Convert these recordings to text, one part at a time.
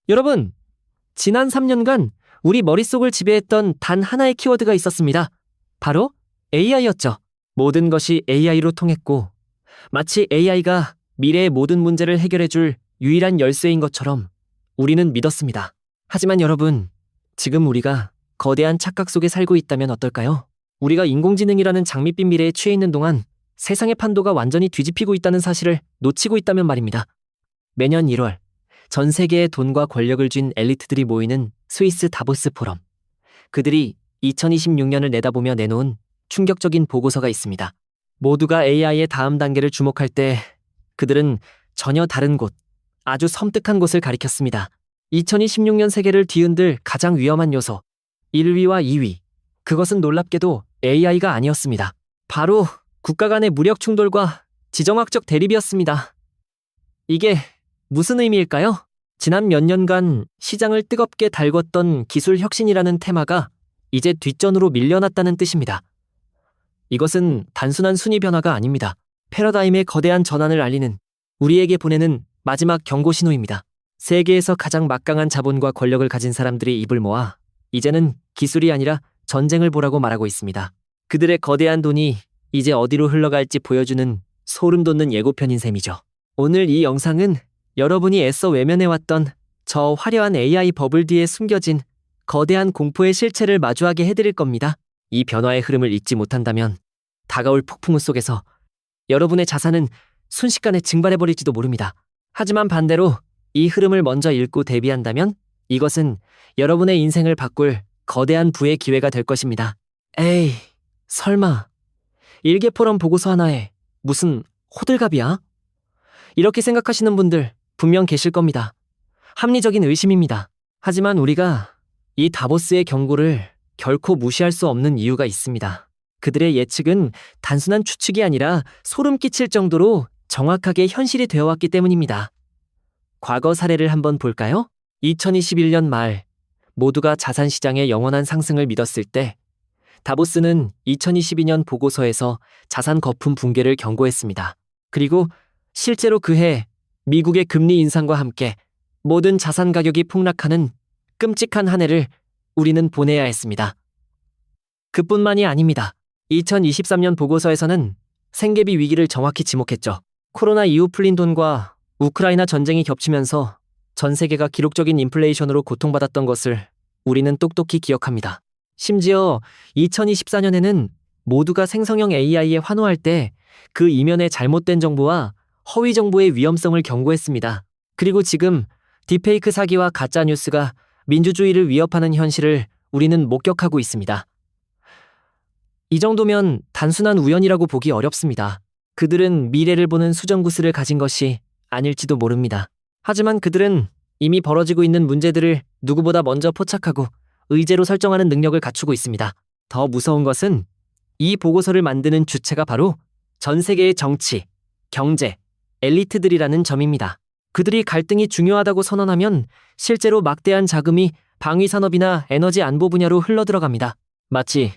여러분, 지난 3년간 우리 머릿속을 지배했던 단 하나의 키워드가 있었습니다. 바로 AI였죠. 모든 것이 AI로 통했고, 마치 AI가 미래의 모든 문제를 해결해줄 유일한 열쇠인 것처럼 우리는 믿었습니다. 하지만 여러분, 지금 우리가 거대한 착각 속에 살고 있다면 어떨까요? 우리가 인공지능이라는 장밋빛 미래에 취해 있는 동안 세상의 판도가 완전히 뒤집히고 있다는 사실을 놓치고 있다면 말입니다. 매년 1월, 전 세계의 돈과 권력을 쥔 엘리트들이 모이는 스위스 다보스 포럼. 그들이 2026년을 내다보며 내놓은 충격적인 보고서가 있습니다. 모두가 AI의 다음 단계를 주목할 때 그들은 전혀 다른 곳, 아주 섬뜩한 곳을 가리켰습니다. 2026년 세계를 뒤흔들 가장 위험한 요소, 1위와 2위. 그것은 놀랍게도 AI가 아니었습니다. 바로 국가 간의 무력 충돌과 지정학적 대립이었습니다. 이게 무슨 의미일까요? 지난 몇 년간 시장을 뜨겁게 달궜던 기술 혁신이라는 테마가 이제 뒷전으로 밀려났다는 뜻입니다. 이것은 단순한 순위 변화가 아닙니다. 패러다임의 거대한 전환을 알리는, 우리에게 보내는 마지막 경고 신호입니다. 세계에서 가장 막강한 자본과 권력을 가진 사람들이 입을 모아 이제는 기술이 아니라 전쟁을 보라고 말하고 있습니다. 그들의 거대한 돈이 이제 어디로 흘러갈지 보여주는 소름 돋는 예고편인 셈이죠. 오늘 이 영상은 여러분이 애써 외면해왔던 저 화려한 AI 버블 뒤에 숨겨진 거대한 공포의 실체를 마주하게 해드릴 겁니다. 이 변화의 흐름을 잊지 못한다면 다가올 폭풍우 속에서 여러분의 자산은 순식간에 증발해버릴지도 모릅니다. 하지만 반대로 이 흐름을 먼저 읽고 대비한다면 이것은 여러분의 인생을 바꿀 거대한 부의 기회가 될 것입니다. 에이, 설마 일개포럼 보고서 하나에 무슨 호들갑이야? 이렇게 생각하시는 분들 분명 계실 겁니다. 합리적인 의심입니다. 하지만 우리가 이 다보스의 경고를 결코 무시할 수 없는 이유가 있습니다. 그들의 예측은 단순한 추측이 아니라 소름 끼칠 정도로 정확하게 현실이 되어왔기 때문입니다. 과거 사례를 한번 볼까요? 2021년 말 모두가 자산시장의 영원한 상승을 믿었을 때 다보스는 2022년 보고서에서 자산 거품 붕괴를 경고했습니다. 그리고 실제로 그해 미국의 금리 인상과 함께 모든 자산 가격이 폭락하는 끔찍한 한 해를 우리는 보내야 했습니다. 그뿐만이 아닙니다. 2023년 보고서에서는 생계비 위기를 정확히 지목했죠. 코로나 이후 풀린 돈과 우크라이나 전쟁이 겹치면서 전 세계가 기록적인 인플레이션으로 고통받았던 것을 우리는 똑똑히 기억합니다. 심지어 2024년에는 모두가 생성형 AI에 환호할 때 그 이면의 잘못된 정보와 허위 정보의 위험성을 경고했습니다. 그리고 지금 딥페이크 사기와 가짜 뉴스가 민주주의를 위협하는 현실을 우리는 목격하고 있습니다. 이 정도면 단순한 우연이라고 보기 어렵습니다. 그들은 미래를 보는 수정구슬을 가진 것이 아닐지도 모릅니다. 하지만 그들은 이미 벌어지고 있는 문제들을 누구보다 먼저 포착하고 의제로 설정하는 능력을 갖추고 있습니다. 더 무서운 것은 이 보고서를 만드는 주체가 바로 전 세계의 정치, 경제, 엘리트들이라는 점입니다. 그들이 갈등이 중요하다고 선언하면 실제로 막대한 자금이 방위산업이나 에너지 안보 분야로 흘러들어갑니다. 마치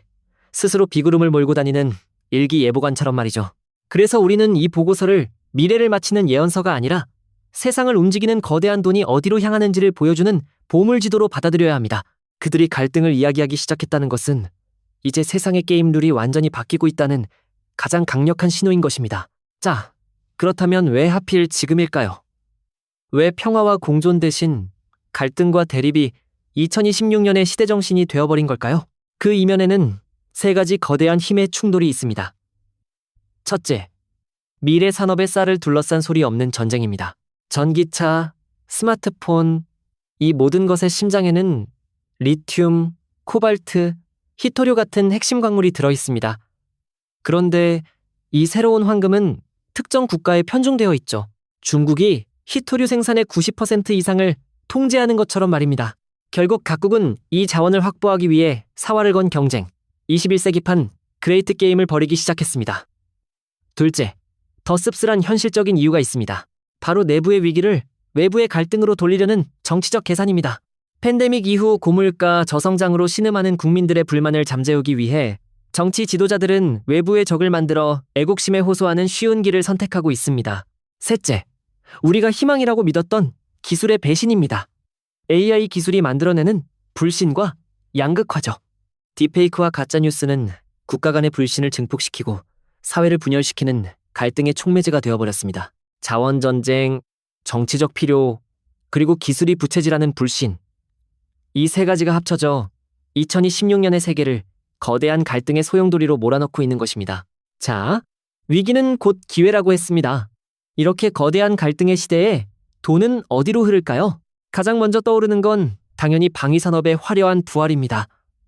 스스로 비구름을 몰고 다니는 일기예보관처럼 말이죠. 그래서 우리는 이 보고서를 미래를 맞히는 예언서가 아니라 세상을 움직이는 거대한 돈이 어디로 향하는지를 보여주는 보물지도로 받아들여야 합니다. 그들이 갈등을 이야기하기 시작했다는 것은 이제 세상의 게임 룰이 완전히 바뀌고 있다는 가장 강력한 신호인 것입니다. 자, 그렇다면 왜 하필 지금일까요? 왜 평화와 공존 대신 갈등과 대립이 2026년의 시대정신이 되어버린 걸까요? 그 이면에는 세 가지 거대한 힘의 충돌이 있습니다. 첫째, 미래 산업의 쌀을 둘러싼 소리 없는 전쟁입니다. 전기차, 스마트폰, 이 모든 것의 심장에는 리튬, 코발트, 히토류 같은 핵심 광물이 들어있습니다. 그런데 이 새로운 황금은 특정 국가에 편중되어 있죠. 중국이 히토류 생산의 90% 이상을 통제하는 것처럼 말입니다. 결국 각국은 이 자원을 확보하기 위해 사활을 건 경쟁, 21세기판 그레이트 게임을 벌이기 시작했습니다. 둘째, 더 씁쓸한 현실적인 이유가 있습니다. 바로 내부의 위기를 외부의 갈등으로 돌리려는 정치적 계산입니다. 팬데믹 이후 고물가, 저성장으로 신음하는 국민들의 불만을 잠재우기 위해 정치 지도자들은 외부의 적을 만들어 애국심에 호소하는 쉬운 길을 선택하고 있습니다. 셋째, 우리가 희망이라고 믿었던 기술의 배신입니다. AI 기술이 만들어내는 불신과 양극화죠. 딥페이크와 가짜뉴스는 국가 간의 불신을 증폭시키고 사회를 분열시키는 갈등의 촉매제가 되어버렸습니다. 자원전쟁, 정치적 필요, 그리고 기술이 부채질하는 불신. 이 세 가지가 합쳐져 2026년의 세계를 거대한 갈등의 소용돌이로 몰아넣고 있는 것입니다. 자, 위기는 곧 기회라고 했습니다. 이렇게 거대한 갈등의 시대에 돈은 어디로 흐를까요? 가장 먼저 떠오르는 건 당연히 방위산업의 화려한 부활입니다.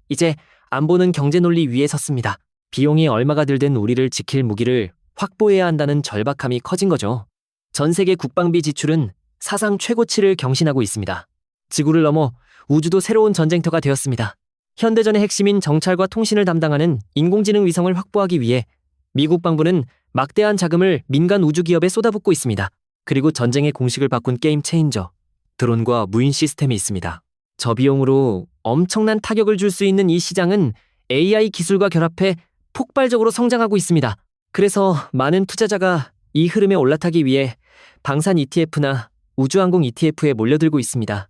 이제 안보는 경제 논리 위에 섰습니다. 비용이 얼마가 들든 우리를 지킬 무기를 확보해야 한다는 절박함이 커진 거죠. 전 세계 국방비 지출은 사상 최고치를 경신하고 있습니다. 지구를 넘어 우주도 새로운 전쟁터가 되었습니다. 현대전의 핵심인 정찰과 통신을 담당하는 인공지능 위성을 확보하기 위해 미국 방부는 막대한 자금을 민간 우주 기업에 쏟아붓고 있습니다. 그리고 전쟁의 공식을 바꾼 게임 체인저, 드론과 무인 시스템이 있습니다. 저비용으로 엄청난 타격을 줄 수 있는 이 시장은 AI 기술과 결합해 폭발적으로 성장하고 있습니다. 그래서 많은 투자자가 이 흐름에 올라타기 위해 방산 ETF나 우주항공 ETF에 몰려들고 있습니다.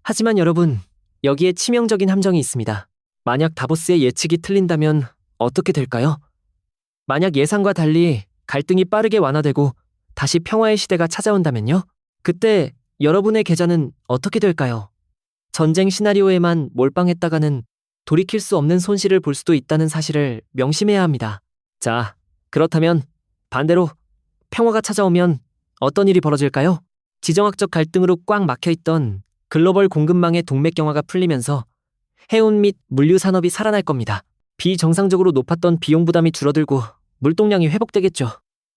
하지만 여러분, 여기에 치명적인 함정이 있습니다. 만약 다보스의 예측이 틀린다면 어떻게 될까요? 만약 예상과 달리 갈등이 빠르게 완화되고 다시 평화의 시대가 찾아온다면요? 그때 여러분의 계좌는 어떻게 될까요? 전쟁 시나리오에만 몰빵했다가는 돌이킬 수 없는 손실을 볼 수도 있다는 사실을 명심해야 합니다. 자, 그렇다면 반대로 평화가 찾아오면 어떤 일이 벌어질까요? 지정학적 갈등으로 꽉 막혀있던 글로벌 공급망의 동맥경화가 풀리면서 해운 및 물류 산업이 살아날 겁니다. 비정상적으로 높았던 비용 부담이 줄어들고 물동량이 회복되겠죠.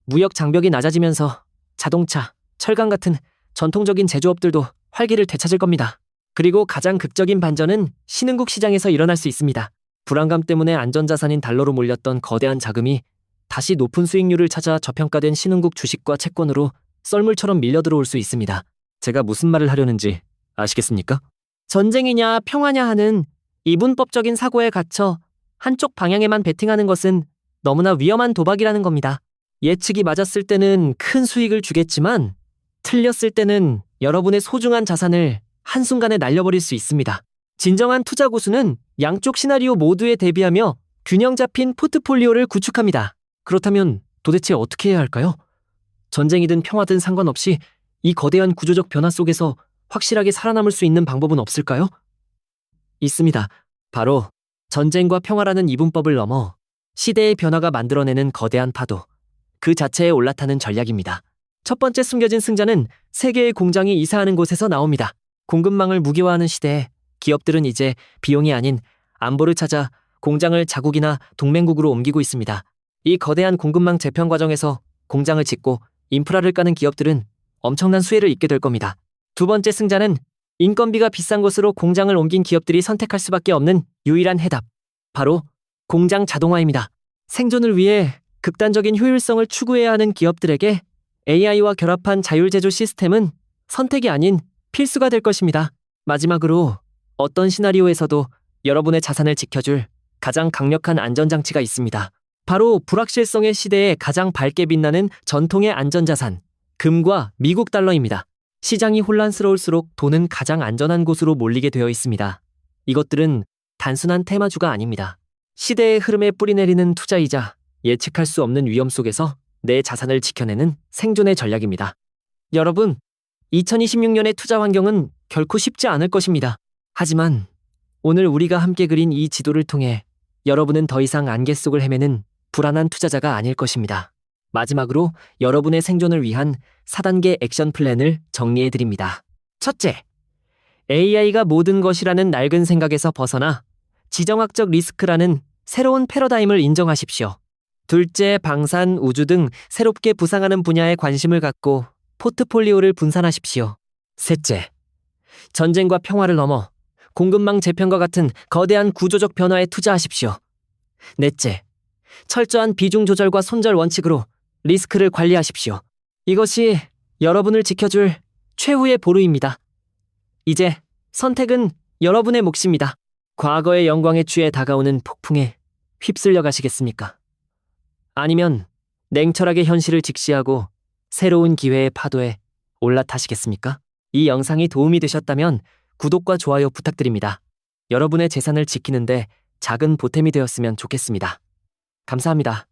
무역 장벽이 낮아지면서 자동차, 철강 같은 전통적인 제조업들도 활기를 되찾을 겁니다. 그리고 가장 극적인 반전은 신흥국 시장에서 일어날 수 있습니다. 불안감 때문에 안전자산인 달러로 몰렸던 거대한 자금이 다시 높은 수익률을 찾아 저평가된 신흥국 주식과 채권으로 썰물처럼 밀려 들어올 수 있습니다. 제가 무슨 말을 하려는지 아시겠습니까? 전쟁이냐 평화냐 하는 이분법적인 사고에 갇혀 한쪽 방향에만 베팅하는 것은 너무나 위험한 도박이라는 겁니다. 예측이 맞았을 때는 큰 수익을 주겠지만 틀렸을 때는 여러분의 소중한 자산을 한순간에 날려버릴 수 있습니다. 진정한 투자 고수는 양쪽 시나리오 모두에 대비하며 균형 잡힌 포트폴리오를 구축합니다. 그렇다면 도대체 어떻게 해야 할까요? 전쟁이든 평화든 상관없이 이 거대한 구조적 변화 속에서 확실하게 살아남을 수 있는 방법은 없을까요? 있습니다. 바로 전쟁과 평화라는 이분법을 넘어 시대의 변화가 만들어내는 거대한 파도, 그 자체에 올라타는 전략입니다. 첫 번째 숨겨진 승자는 세계의 공장이 이사하는 곳에서 나옵니다. 공급망을 무기화하는 시대에 기업들은 이제 비용이 아닌 안보를 찾아 공장을 자국이나 동맹국으로 옮기고 있습니다. 이 거대한 공급망 재편 과정에서 공장을 짓고 인프라를 까는 기업들은 엄청난 수혜를 입게 될 겁니다. 두 번째 승자는 인건비가 비싼 곳으로 공장을 옮긴 기업들이 선택할 수밖에 없는 유일한 해답, 바로 공장 자동화입니다. 생존을 위해 극단적인 효율성을 추구해야 하는 기업들에게 AI와 결합한 자율제조 시스템은 선택이 아닌 필수가 될 것입니다. 마지막으로 어떤 시나리오에서도 여러분의 자산을 지켜줄 가장 강력한 안전장치가 있습니다. 바로 불확실성의 시대에 가장 밝게 빛나는 전통의 안전자산, 금과 미국 달러입니다. 시장이 혼란스러울수록 돈은 가장 안전한 곳으로 몰리게 되어 있습니다. 이것들은 단순한 테마주가 아닙니다. 시대의 흐름에 뿌리내리는 투자이자 예측할 수 없는 위험 속에서 내 자산을 지켜내는 생존의 전략입니다. 여러분, 2026년의 투자 환경은 결코 쉽지 않을 것입니다. 하지만 오늘 우리가 함께 그린 이 지도를 통해 여러분은 더 이상 안개 속을 헤매는 불안한 투자자가 아닐 것입니다. 마지막으로 여러분의 생존을 위한 4단계 액션 플랜을 정리해드립니다. 첫째, AI가 모든 것이라는 낡은 생각에서 벗어나 지정학적 리스크라는 새로운 패러다임을 인정하십시오. 둘째, 방산, 우주 등 새롭게 부상하는 분야에 관심을 갖고 포트폴리오를 분산하십시오. 셋째, 전쟁과 평화를 넘어 공급망 재편과 같은 거대한 구조적 변화에 투자하십시오. 넷째, 철저한 비중 조절과 손절 원칙으로 리스크를 관리하십시오. 이것이 여러분을 지켜줄 최후의 보루입니다. 이제 선택은 여러분의 몫입니다. 과거의 영광에 취해 다가오는 폭풍에 휩쓸려 가시겠습니까? 아니면 냉철하게 현실을 직시하고 새로운 기회의 파도에 올라타시겠습니까? 이 영상이 도움이 되셨다면 구독과 좋아요 부탁드립니다. 여러분의 재산을 지키는데 작은 보탬이 되었으면 좋겠습니다. 감사합니다.